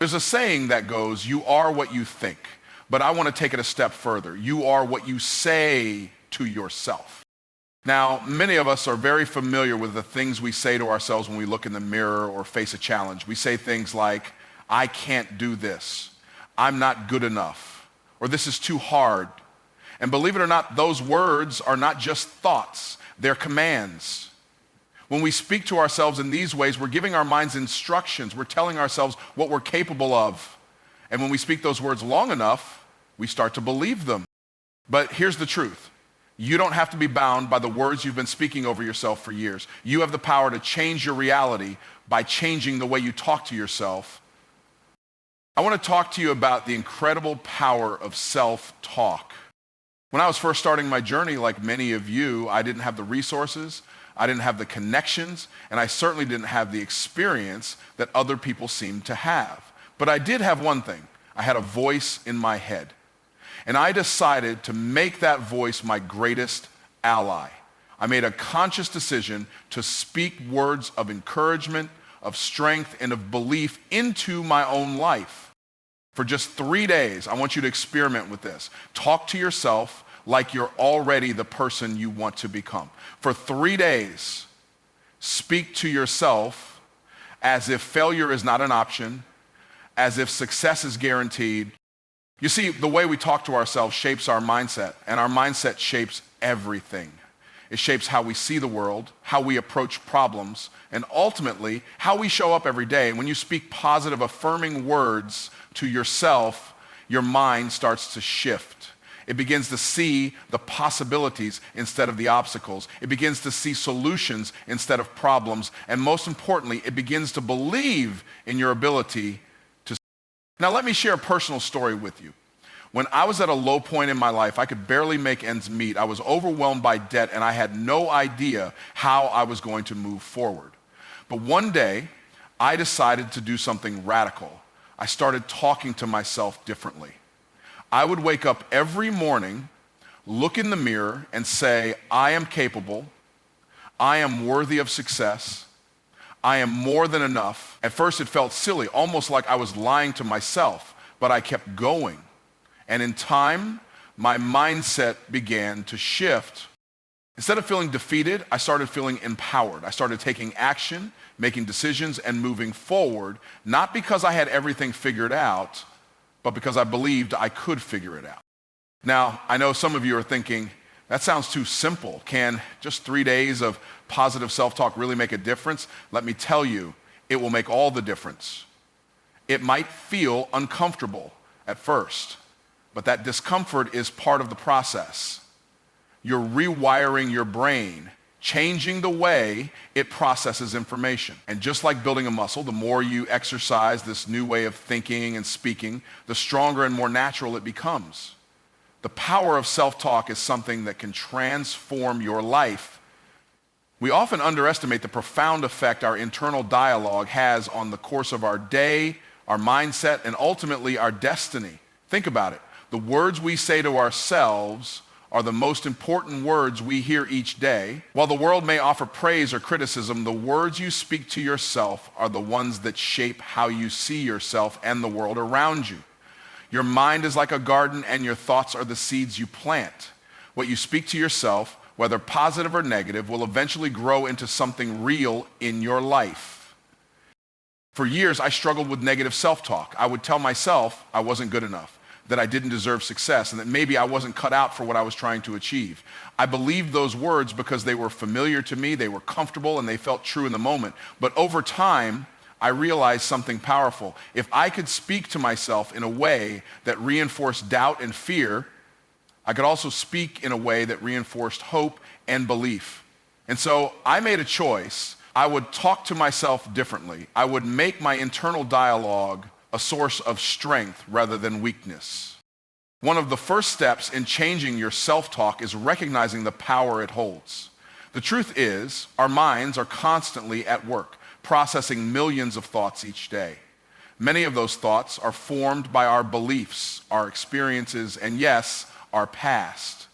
There's a saying that goes, you are what you think, but I want to take it a step further. You are what you say to yourself. Now, many of us are very familiar with the things we say to ourselves when we look in the mirror or face a challenge. We say things like, I can't do this, I'm not good enough, or this is too hard. And believe it or not, those words are not just thoughts, they're commands. When we speak to ourselves in these ways, we're giving our minds instructions. We're telling ourselves what we're capable of. And when we speak those words long enough, we start to believe them. But here's the truth. You don't have to be bound by the words you've been speaking over yourself for years. You have the power to change your reality by changing the way you talk to yourself. I want to talk to you about the incredible power of self-talk. When I was first starting my journey, like many of you, I didn't have the resources, I didn't have the connections, and I certainly didn't have the experience that other people seemed to have. But I did have one thing. I had a voice in my head. And I decided to make that voice my greatest ally. I made a conscious decision to speak words of encouragement, of strength, and of belief into my own life. For just 3 days, I want you to experiment with this. Talk to yourself like you're already the person you want to become. For 3 days, speak to yourself as if failure is not an option, as if success is guaranteed. You see, the way we talk to ourselves shapes our mindset, and our mindset shapes everything. It shapes how we see the world, how we approach problems, and ultimately, how we show up every day. And when you speak positive, affirming words to yourself, your mind starts to shift. It begins to see the possibilities instead of the obstacles. It begins to see solutions instead of problems. And most importantly, it begins to believe in your ability to. Now, let me share a personal story with you. When I was at a low point in my life, I could barely make ends meet. I was overwhelmed by debt, and I had no idea how I was going to move forward. But one day, I decided to do something radical. I started talking to myself differently. I would wake up every morning, look in the mirror, and say, I am capable, I am worthy of success, I am more than enough. At first it felt silly, almost like I was lying to myself, but I kept going. And in time, my mindset began to shift. Instead of feeling defeated, I started feeling empowered. I started taking action, making decisions, and moving forward, not because I had everything figured out, but because I believed I could figure it out. Now, I know some of you are thinking, that sounds too simple. Can just 3 days of positive self-talk really make a difference? Let me tell you, it will make all the difference. It might feel uncomfortable at first, but that discomfort is part of the process. You're rewiring your brain, changing the way it processes information. And just like building a muscle, the more you exercise this new way of thinking and speaking, the stronger and more natural it becomes. The power of self-talk is something that can transform your life. We often underestimate the profound effect our internal dialogue has on the course of our day, our mindset, and ultimately our destiny. Think about it. The words we say to ourselves are the most important words we hear each day. While the world may offer praise or criticism, the words you speak to yourself are the ones that shape how you see yourself and the world around you. Your mind is like a garden, and your thoughts are the seeds you plant. What you speak to yourself, whether positive or negative, will eventually grow into something real in your life. For years, I struggled with negative self-talk. I would tell myself I wasn't good enough, that I didn't deserve success, and that maybe I wasn't cut out for what I was trying to achieve. I believed those words because they were familiar to me, they were comfortable, and they felt true in the moment. But over time, I realized something powerful. If I could speak to myself in a way that reinforced doubt and fear, I could also speak in a way that reinforced hope and belief. And so I made a choice. I would talk to myself differently. I would make my internal dialogue a source of strength rather than weakness. One of the first steps in changing your self-talk is recognizing the power it holds. The truth is, our minds are constantly at work, processing millions of thoughts each day. Many of those thoughts are formed by our beliefs, our experiences, and yes, our past.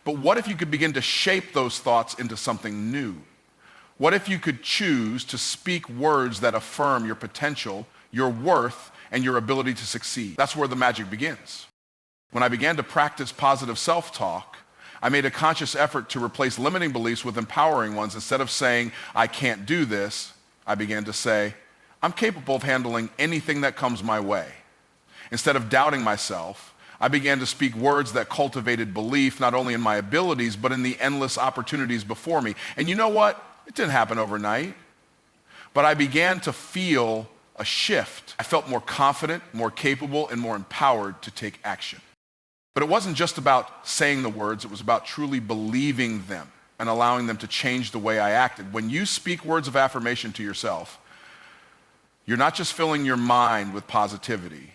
But what if you could begin to shape those thoughts into something new? What if you could choose to speak words that affirm your potential, your worth, and your ability to succeed. That's where the magic begins. When I began to practice positive self-talk, I made a conscious effort to replace limiting beliefs with empowering ones. Instead of saying, I can't do this, I began to say, I'm capable of handling anything that comes my way. Instead of doubting myself, I began to speak words that cultivated belief not only in my abilities, but in the endless opportunities before me. And you know what? It didn't happen overnight. But I began to feel a shift. I felt more confident, more capable, and more empowered to take action. But it wasn't just about saying the words, it was about truly believing them and allowing them to change the way I acted. When you speak words of affirmation to yourself, you're not just filling your mind with positivity.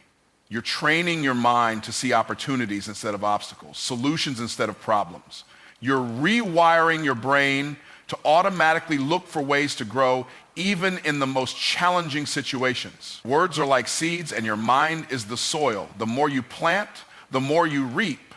You're training your mind to see opportunities instead of obstacles, solutions instead of problems. You're rewiring your brain to automatically look for ways to grow even in the most challenging situations. Words are like seeds and your mind is the soil. The more you plant, the more you reap.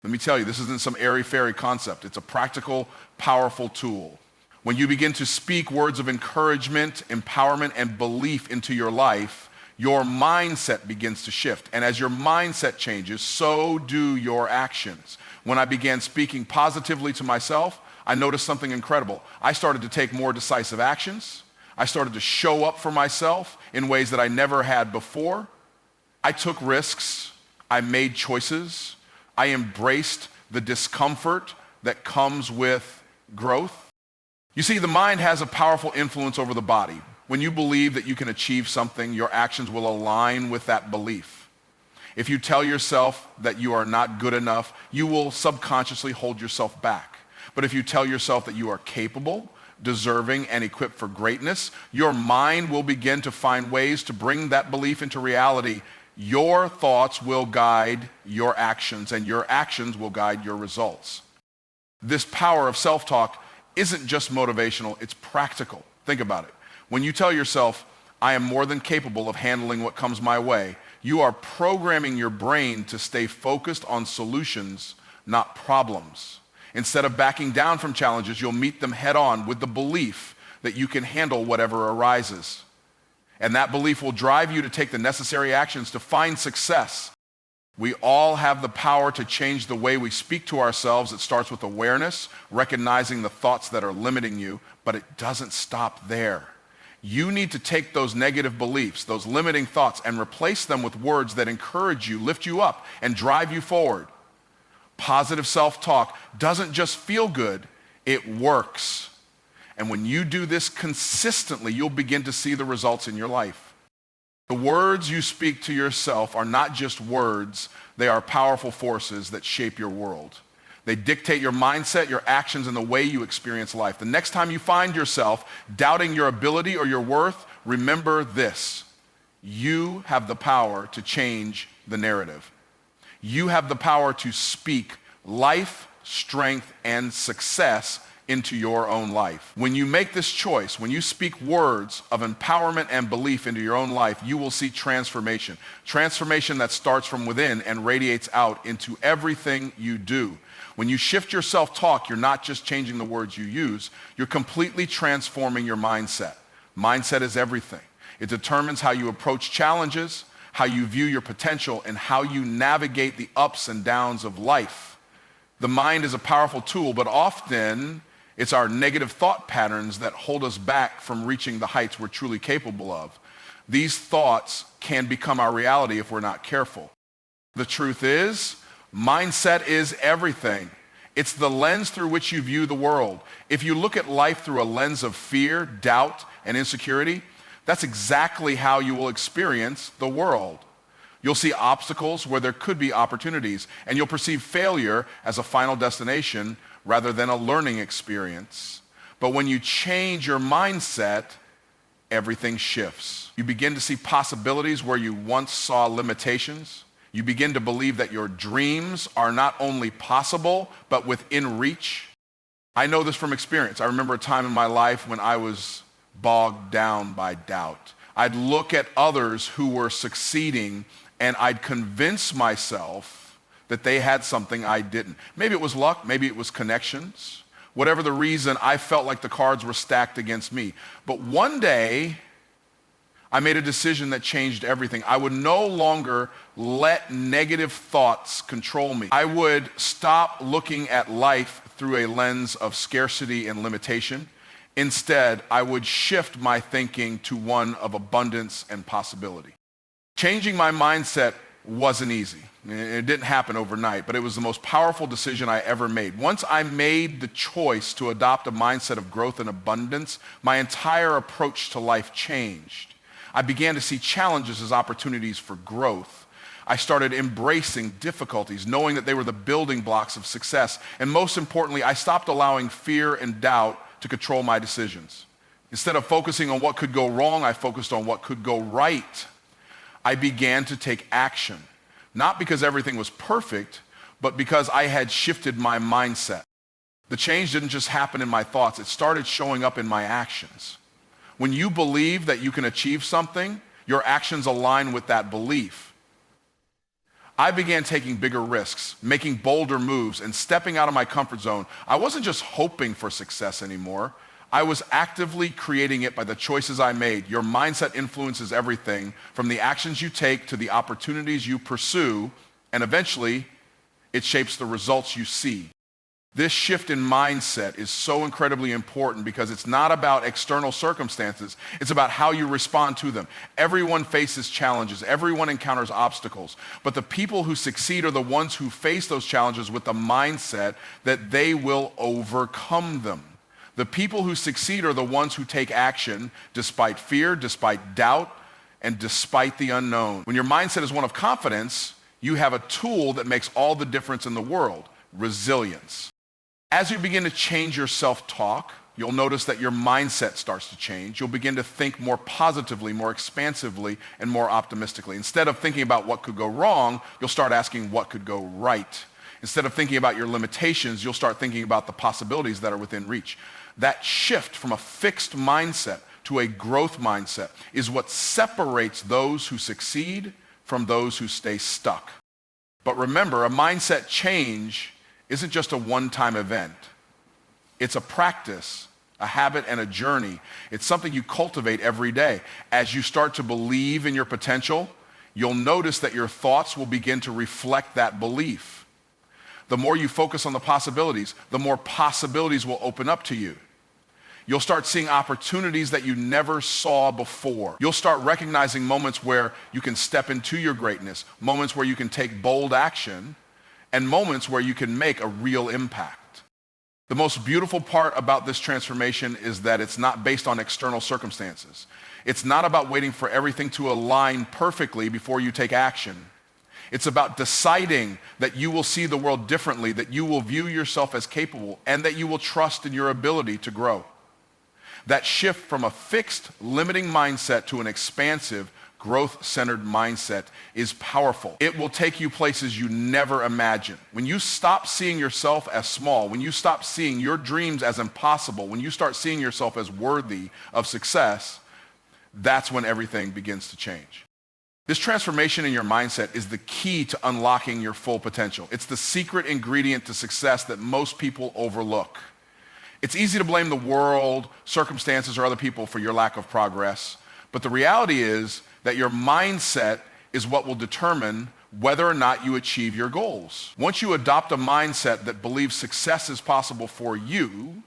Let me tell you, this isn't some airy-fairy concept. It's a practical, powerful tool. When you begin to speak words of encouragement, empowerment, and belief into your life, your mindset begins to shift. And as your mindset changes, so do your actions. When I began speaking positively to myself, I noticed something incredible. I started to take more decisive actions. I started to show up for myself in ways that I never had before. I took risks. I made choices. I embraced the discomfort that comes with growth. You see, the mind has a powerful influence over the body. When you believe that you can achieve something, your actions will align with that belief. If you tell yourself that you are not good enough, you will subconsciously hold yourself back. But if you tell yourself that you are capable, deserving, and equipped for greatness, your mind will begin to find ways to bring that belief into reality. Your thoughts will guide your actions, and your actions will guide your results. This power of self-talk isn't just motivational, it's practical. Think about it. When you tell yourself, I am more than capable of handling what comes my way, you are programming your brain to stay focused on solutions, not problems. Instead of backing down from challenges, you'll meet them head on with the belief that you can handle whatever arises. And that belief will drive you to take the necessary actions to find success. We all have the power to change the way we speak to ourselves. It starts with awareness, recognizing the thoughts that are limiting you, but it doesn't stop there. You need to take those negative beliefs, those limiting thoughts, and replace them with words that encourage you, lift you up, and drive you forward. Positive self-talk doesn't just feel good, it works. And when you do this consistently, you'll begin to see the results in your life. The words you speak to yourself are not just words, they are powerful forces that shape your world. They dictate your mindset, your actions, and the way you experience life. The next time you find yourself doubting your ability or your worth, remember this. You have the power to change the narrative. You have the power to speak life, strength, and success into your own life. When you make this choice, when you speak words of empowerment and belief into your own life, you will see transformation. Transformation that starts from within and radiates out into everything you do. When you shift your self-talk, you're not just changing the words you use, you're completely transforming your mindset. Mindset is everything. It determines how you approach challenges, how you view your potential, and how you navigate the ups and downs of life. The mind is a powerful tool, but often it's our negative thought patterns that hold us back from reaching the heights we're truly capable of. These thoughts can become our reality if we're not careful. The truth is, mindset is everything. It's the lens through which you view the world. If you look at life through a lens of fear, doubt, and insecurity, that's exactly how you will experience the world. You'll see obstacles where there could be opportunities, and you'll perceive failure as a final destination rather than a learning experience. But when you change your mindset, everything shifts. You begin to see possibilities where you once saw limitations. You begin to believe that your dreams are not only possible, but within reach. I know this from experience. I remember a time in my life when I was bogged down by doubt. I'd look at others who were succeeding and I'd convince myself that they had something I didn't. Maybe it was luck, maybe it was connections. Whatever the reason, I felt like the cards were stacked against me. But one day, I made a decision that changed everything. I would no longer let negative thoughts control me. I would stop looking at life through a lens of scarcity and limitation. Instead, I would shift my thinking to one of abundance and possibility. Changing my mindset wasn't easy. It didn't happen overnight, but it was the most powerful decision I ever made. Once I made the choice to adopt a mindset of growth and abundance, my entire approach to life changed. I began to see challenges as opportunities for growth. I started embracing difficulties, knowing that they were the building blocks of success. And most importantly, I stopped allowing fear and doubt to control my decisions. Instead of focusing on what could go wrong, I focused on what could go right. I began to take action, not because everything was perfect, but because I had shifted my mindset. The change didn't just happen in my thoughts, it started showing up in my actions. When you believe that you can achieve something, your actions align with that belief. I began taking bigger risks, making bolder moves, and stepping out of my comfort zone. I wasn't just hoping for success anymore. I was actively creating it by the choices I made. Your mindset influences everything, from the actions you take to the opportunities you pursue, and eventually, it shapes the results you see. This shift in mindset is so incredibly important because it's not about external circumstances. It's about how you respond to them. Everyone faces challenges. Everyone encounters obstacles. But the people who succeed are the ones who face those challenges with the mindset that they will overcome them. The people who succeed are the ones who take action despite fear, despite doubt, and despite the unknown. When your mindset is one of confidence, you have a tool that makes all the difference in the world: resilience. As you begin to change your self-talk, you'll notice that your mindset starts to change. You'll begin to think more positively, more expansively, and more optimistically. Instead of thinking about what could go wrong, you'll start asking what could go right. Instead of thinking about your limitations, you'll start thinking about the possibilities that are within reach. That shift from a fixed mindset to a growth mindset is what separates those who succeed from those who stay stuck. But remember, a mindset change isn't just a one-time event. It's a practice, a habit, and a journey. It's something you cultivate every day. As you start to believe in your potential, you'll notice that your thoughts will begin to reflect that belief. The more you focus on the possibilities, the more possibilities will open up to you. You'll start seeing opportunities that you never saw before. You'll start recognizing moments where you can step into your greatness, moments where you can take bold action, and moments where you can make a real impact. The most beautiful part about this transformation is that it's not based on external circumstances. It's not about waiting for everything to align perfectly before you take action. It's about deciding that you will see the world differently, that you will view yourself as capable, and that you will trust in your ability to grow. That shift from a fixed, limiting mindset to an expansive, growth-centered mindset is powerful. It will take you places you never imagined. When you stop seeing yourself as small, when you stop seeing your dreams as impossible, when you start seeing yourself as worthy of success, that's when everything begins to change. This transformation in your mindset is the key to unlocking your full potential. It's the secret ingredient to success that most people overlook. It's easy to blame the world, circumstances, or other people for your lack of progress, but the reality is that your mindset is what will determine whether or not you achieve your goals. Once you adopt a mindset that believes success is possible for you,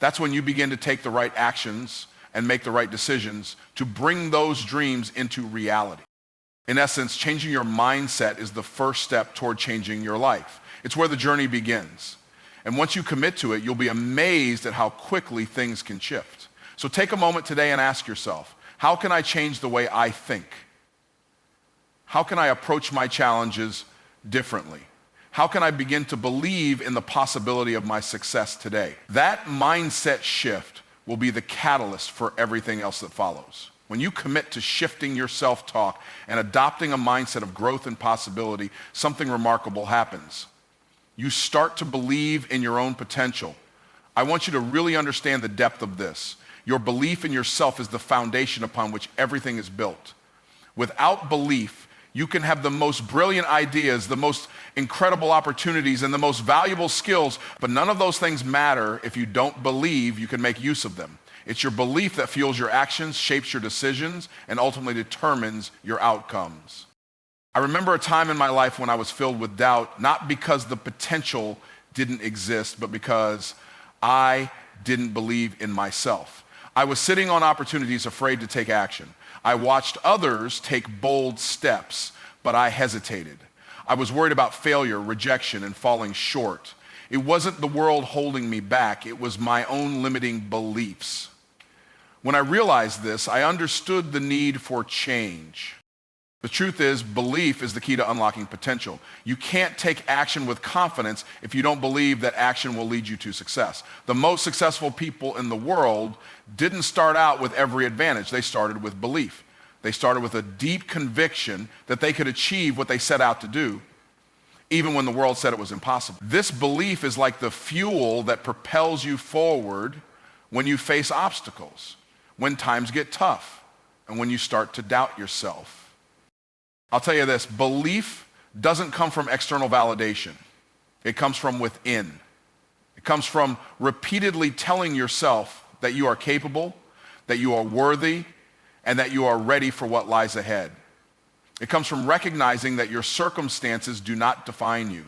that's when you begin to take the right actions and make the right decisions to bring those dreams into reality. In essence, changing your mindset is the first step toward changing your life. It's where the journey begins. And once you commit to it, you'll be amazed at how quickly things can shift. So take a moment today and ask yourself, how can I change the way I think? How can I approach my challenges differently? How can I begin to believe in the possibility of my success today? That mindset shift will be the catalyst for everything else that follows. When you commit to shifting your self-talk and adopting a mindset of growth and possibility, something remarkable happens. You start to believe in your own potential. I want you to really understand the depth of this. Your belief in yourself is the foundation upon which everything is built. Without belief, you can have the most brilliant ideas, the most incredible opportunities, and the most valuable skills, but none of those things matter if you don't believe you can make use of them. It's your belief that fuels your actions, shapes your decisions, and ultimately determines your outcomes. I remember a time in my life when I was filled with doubt, not because the potential didn't exist, but because I didn't believe in myself. I was sitting on opportunities, afraid to take action. I watched others take bold steps, but I hesitated. I was worried about failure, rejection, and falling short. It wasn't the world holding me back, it was my own limiting beliefs. When I realized this, I understood the need for change. The truth is, belief is the key to unlocking potential. You can't take action with confidence if you don't believe that action will lead you to success. The most successful people in the world didn't start out with every advantage. They started with belief. They started with a deep conviction that they could achieve what they set out to do, even when the world said it was impossible. This belief is like the fuel that propels you forward when you face obstacles, when times get tough, and when you start to doubt yourself. I'll tell you this, belief doesn't come from external validation. It comes from within. It comes from repeatedly telling yourself that you are capable, that you are worthy, and that you are ready for what lies ahead. It comes from recognizing that your circumstances do not define you.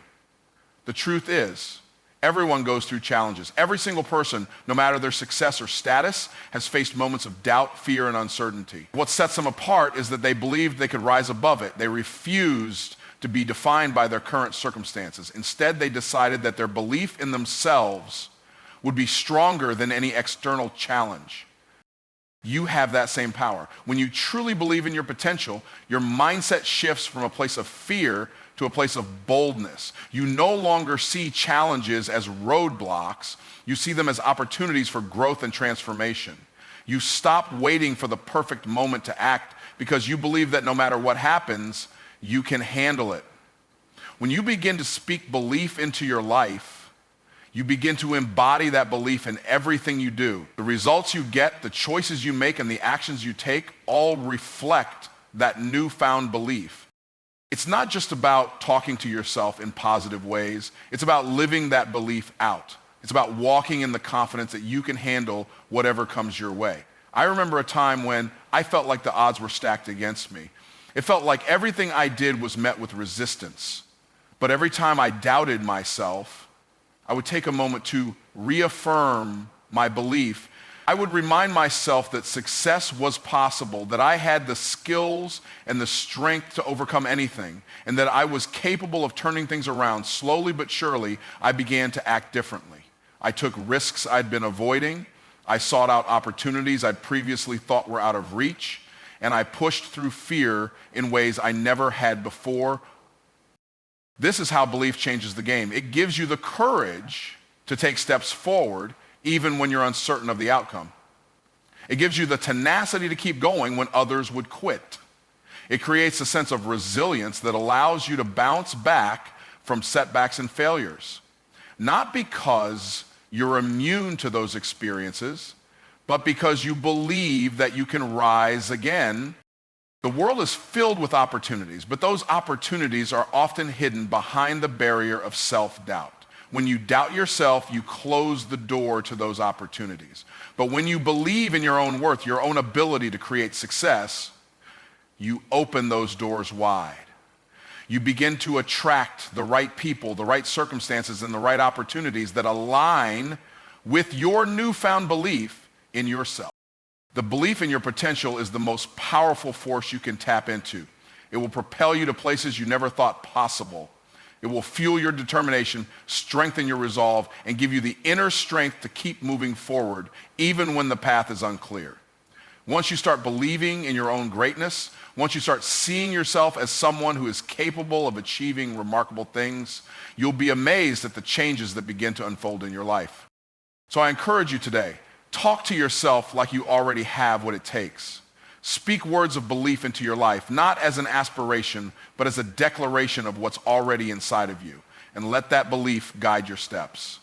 The truth is, everyone goes through challenges. Every single person, no matter their success or status, has faced moments of doubt, fear, and uncertainty. What sets them apart is that they believed they could rise above it. They refused to be defined by their current circumstances. Instead, they decided that their belief in themselves would be stronger than any external challenge. You have that same power. When you truly believe in your potential, your mindset shifts from a place of fear to a place of boldness. You no longer see challenges as roadblocks. You see them as opportunities for growth and transformation. You stop waiting for the perfect moment to act because you believe that no matter what happens, you can handle it. When you begin to speak belief into your life, you begin to embody that belief in everything you do. The results you get, the choices you make, and the actions you take all reflect that newfound belief. It's not just about talking to yourself in positive ways. It's about living that belief out. It's about walking in the confidence that you can handle whatever comes your way. I remember a time when I felt like the odds were stacked against me. It felt like everything I did was met with resistance. But every time I doubted myself, I would take a moment to reaffirm my belief. I would remind myself that success was possible, that I had the skills and the strength to overcome anything, and that I was capable of turning things around. Slowly but surely, I began to act differently. I took risks I'd been avoiding. I sought out opportunities I'd previously thought were out of reach, and I pushed through fear in ways I never had before. This is how belief changes the game. It gives you the courage to take steps forward even when you're uncertain of the outcome. It gives you the tenacity to keep going when others would quit. It creates a sense of resilience that allows you to bounce back from setbacks and failures. Not because you're immune to those experiences, but because you believe that you can rise again. The world is filled with opportunities, but those opportunities are often hidden behind the barrier of self-doubt. When you doubt yourself, you close the door to those opportunities. But when you believe in your own worth, your own ability to create success, you open those doors wide. You begin to attract the right people, the right circumstances, and the right opportunities that align with your newfound belief in yourself. The belief in your potential is the most powerful force you can tap into. It will propel you to places you never thought possible. It will fuel your determination, strengthen your resolve, and give you the inner strength to keep moving forward, even when the path is unclear. Once you start believing in your own greatness, once you start seeing yourself as someone who is capable of achieving remarkable things, you'll be amazed at the changes that begin to unfold in your life. So I encourage you today, talk to yourself like you already have what it takes. Speak words of belief into your life, not as an aspiration, but as a declaration of what's already inside of you. And let that belief guide your steps.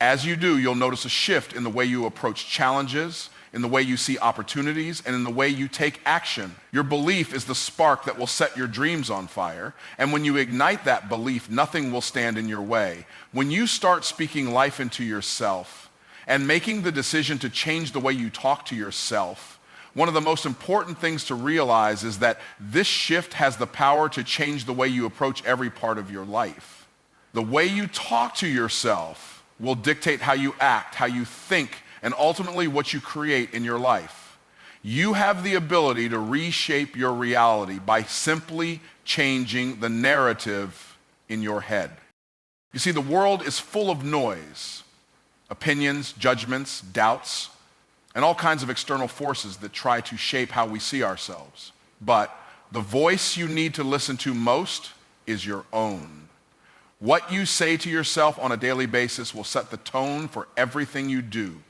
As you do, you'll notice a shift in the way you approach challenges, in the way you see opportunities, and in the way you take action. Your belief is the spark that will set your dreams on fire. And when you ignite that belief, nothing will stand in your way. When you start speaking life into yourself and making the decision to change the way you talk to yourself, one of the most important things to realize is that this shift has the power to change the way you approach every part of your life. The way you talk to yourself will dictate how you act, how you think, and ultimately what you create in your life. You have the ability to reshape your reality by simply changing the narrative in your head. You see, the world is full of noise, opinions, judgments, doubts, and all kinds of external forces that try to shape how we see ourselves. But the voice you need to listen to most is your own. What you say to yourself on a daily basis will set the tone for everything you do.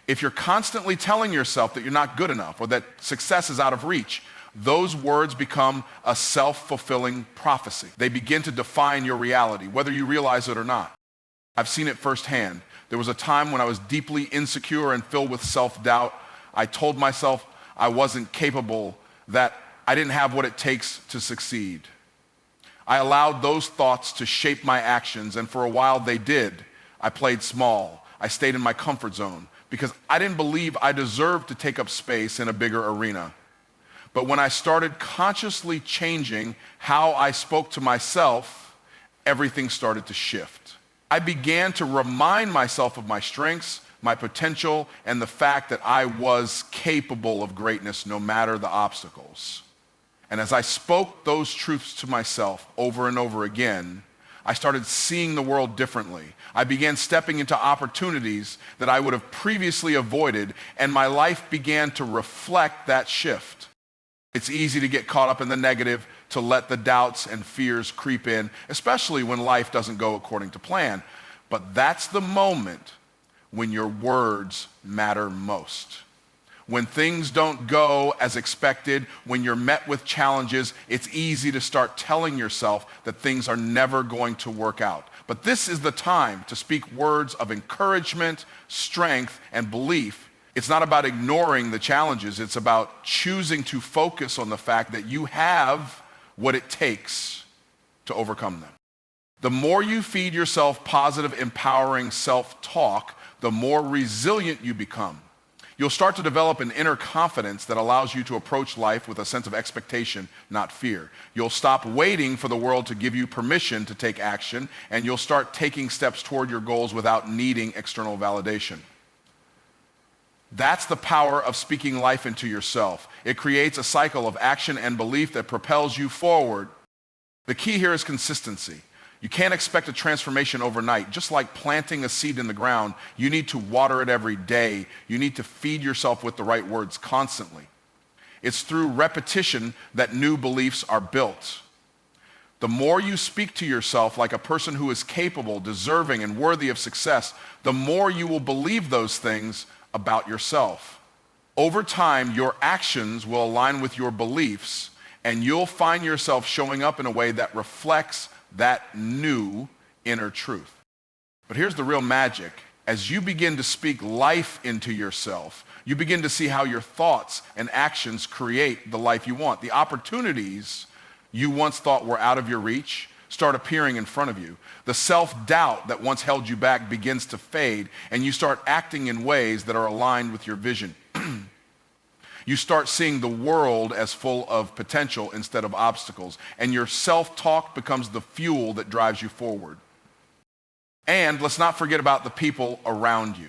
If you're constantly telling yourself that you're not good enough or that success is out of reach, those words become a self-fulfilling prophecy. They begin to define your reality, whether you realize it or not. I've seen it firsthand. There was a time when I was deeply insecure and filled with self-doubt. I told myself I wasn't capable, that I didn't have what it takes to succeed. I allowed those thoughts to shape my actions, and for a while they did. I played small. I stayed in my comfort zone because I didn't believe I deserved to take up space in a bigger arena. But when I started consciously changing how I spoke to myself, everything started to shift. I began to remind myself of my strengths, my potential, and the fact that I was capable of greatness no matter the obstacles. And as I spoke those truths to myself over and over again, I started seeing the world differently. I began stepping into opportunities that I would have previously avoided, and my life began to reflect that shift. It's easy to get caught up in the negative, to let the doubts and fears creep in, especially when life doesn't go according to plan. But that's the moment when your words matter most. When things don't go as expected, when you're met with challenges, it's easy to start telling yourself that things are never going to work out. But this is the time to speak words of encouragement, strength, and belief. It's not about ignoring the challenges. It's about choosing to focus on the fact that you have what it takes to overcome them. The more you feed yourself positive, empowering self-talk, the more resilient you become. You'll start to develop an inner confidence that allows you to approach life with a sense of expectation, not fear. You'll stop waiting for the world to give you permission to take action, and you'll start taking steps toward your goals without needing external validation. That's the power of speaking life into yourself. It creates a cycle of action and belief that propels you forward. The key here is consistency. You can't expect a transformation overnight. Just like planting a seed in the ground, you need to water it every day. You need to feed yourself with the right words constantly. It's through repetition that new beliefs are built. The more you speak to yourself like a person who is capable, deserving, and worthy of success, the more you will believe those things about yourself. Over time, your actions will align with your beliefs, and you'll find yourself showing up in a way that reflects that new inner truth. But here's the real magic. As you begin to speak life into yourself, you begin to see how your thoughts and actions create the life you want. The opportunities you once thought were out of your reach start appearing in front of you. The self-doubt that once held you back begins to fade, and you start acting in ways that are aligned with your vision. You start seeing the world as full of potential instead of obstacles, and your self-talk becomes the fuel that drives you forward. And let's not forget about the people around you.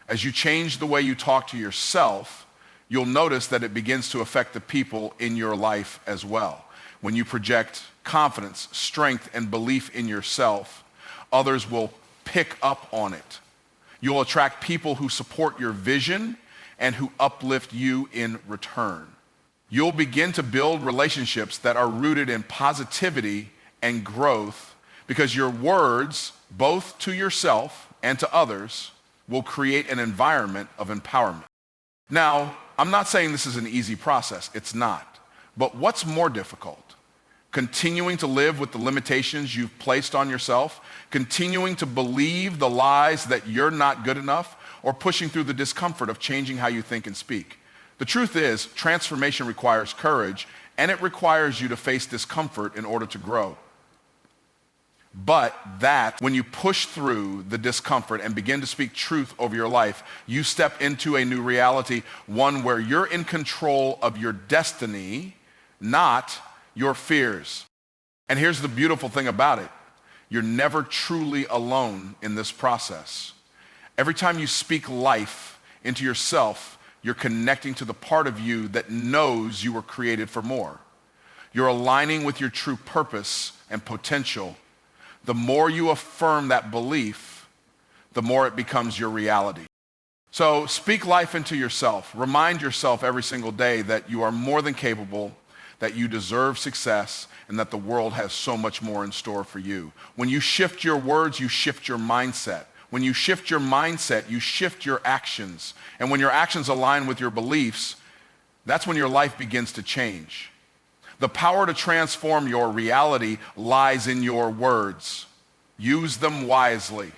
As you change the way you talk to yourself, you'll notice that it begins to affect the people in your life as well. When you project confidence, strength, and belief in yourself, others will pick up on it. You'll attract people who support your vision and who uplift you in return. You'll begin to build relationships that are rooted in positivity and growth, because your words, both to yourself and to others, will create an environment of empowerment. Now, I'm not saying this is an easy process. It's not. But what's more difficult? Continuing to live with the limitations you've placed on yourself, continuing to believe the lies that you're not good enough, or pushing through the discomfort of changing how you think and speak. The truth is, transformation requires courage, and it requires you to face discomfort in order to grow. but that when you push through the discomfort and begin to speak truth over your life, you step into a new reality, one where you're in control of your destiny, not your fears. And here's the beautiful thing about it. You're never truly alone in this process. Every time you speak life into yourself, you're connecting to the part of you that knows you were created for more. You're aligning with your true purpose and potential. The more you affirm that belief, the more it becomes your reality. So speak life into yourself. Remind yourself every single day that you are more than capable, that you deserve success, and that the world has so much more in store for you. When you shift your words, you shift your mindset. When you shift your mindset, you shift your actions. And when your actions align with your beliefs, that's when your life begins to change. The power to transform your reality lies in your words. Use them wisely.